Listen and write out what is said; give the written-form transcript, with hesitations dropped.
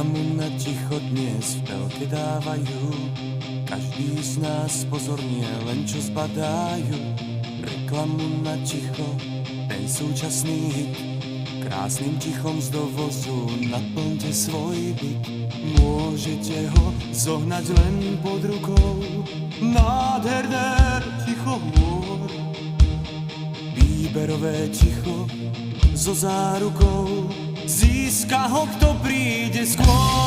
Reklamu na ticho dnes v telke dávajú, každý z nás pozorne len čo zbadajú. Reklamu na ticho, ten súčasný hit, krásnym tichom z dovozu naplňte svoj byt. Môžete ho zohnať len pod rukou, nádherné ticho hôr. Výberové ticho so zárukou, získa ho, kto príde skôr.